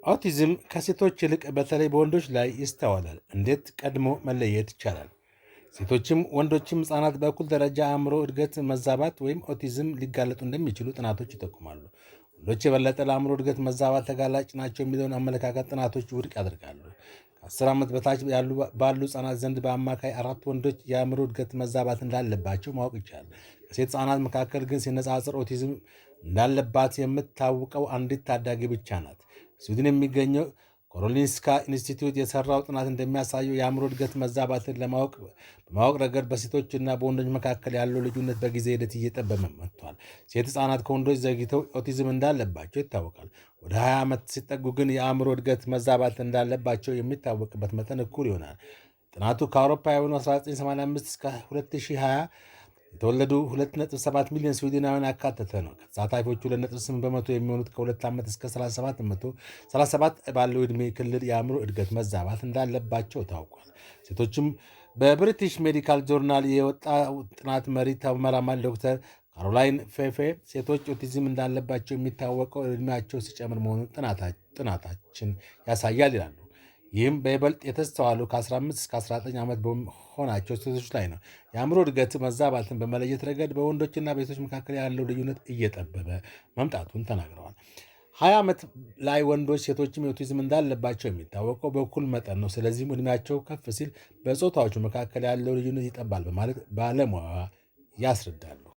አውቲዝም ከሴቶች ይልቅ በተለይ በወንዶች ላይ ይስተዋላል። እንዴት ቀድሞ መለየት ይቻላል? ሴቶችም ወንዶችም ሕፃናት በእኩል ደረጃ አእምሮ እድገት መዛባት ወይም ኦቲዝም ሊጋለጡ እንደሚችሉ ጥናቶች ይጠቁማሉ። ወንዶች የበለጠ ለአእምሮ እድገት መዛባት ተጋላጭ ናቸው የሚለውን አመለካከት ጥናቶች ውድቅ ያደርጋሉ። ከ10 ዓመት በታች ባሉ ሕፃናት ዘንድ በአማካይ 4 ወንዶች የአእምሮ እድገት መዛባት እንዳለባቸው ማወቅ ይቻላል። ከሴት ሕፃናት መካከል ግን ሲነጻጽር ኦቲዝም እንዳለባት የምታውቀው አንዲት ታዳጊ ብቻ ናት። ስዊድን የሚገኘው ኮሮሊንስካ ኢንስቲትዩት የሰራው ጥናት እንደሚያሳየው የአእምሮ እድገት መዛባትን በማወቅ ረገድ በሴቶችና በወንዶች መካከል ያለው ልዩነት በጊዜ ሂደት እየጠበበ መጥቷል። ሴት ሕፃናት ከወንዶች ዘግይተው ኦቲዝም እንዳለባቸው ይታወቃል። ወደ 20 ዓመት ሲጠጉ ግን የአእምሮ እድገት መዛባት እንዳለባቸው የሚታወቅበት መጠን እኩል ይሆናል። ጥናቱ ከአውሮፓውያኑ 1985 እስከ 2020 የተወለዱ 2.7 ሚሊዮን ስዊድናውያን ያካተተ ነው። ከተሳታፊዎቹ 2.8 በመቶ የሚሆኑት ከ2 ዓመት እስከ 37 ባለው ዕድሜ ክልል የአእምሮ እድገት መዛባት እንዳለባቸው ታውቋል። ሴቶችም በብሪቲሽ ሜዲካል ጆርናል የወጣው ጥናት መሪ ተመራማሪ ዶክተር ካሮላይን ፌፌ ሴቶች ኦቲዝም እንዳለባቸው የሚታወቀው ዕድሜያቸው ሲጨምር መሆኑን ጥናታችን ያሳያል ይላሉ። ይህም በይበልጥ የተስተዋሉ ከ15 እስከ 19 ዓመት በሆናቸው ሴቶች ላይ ነው። የአእምሮ እድገት መዛባትን በመለየት ረገድ በወንዶችና በሴቶች መካከል ያለው ልዩነት እየጠበበ መምጣቱን ተናግረዋል። 20 ዓመት ላይ ወንዶች ሴቶችም ኦቲዝም እንዳለባቸው የሚታወቀው በእኩል መጠን ነው። ስለዚህም ዕድሜያቸው ከፍ ሲል በጾታዎቹ መካከል ያለው ልዩነት ይጠባል በማለት ባለሙያ ያስረዳሉ።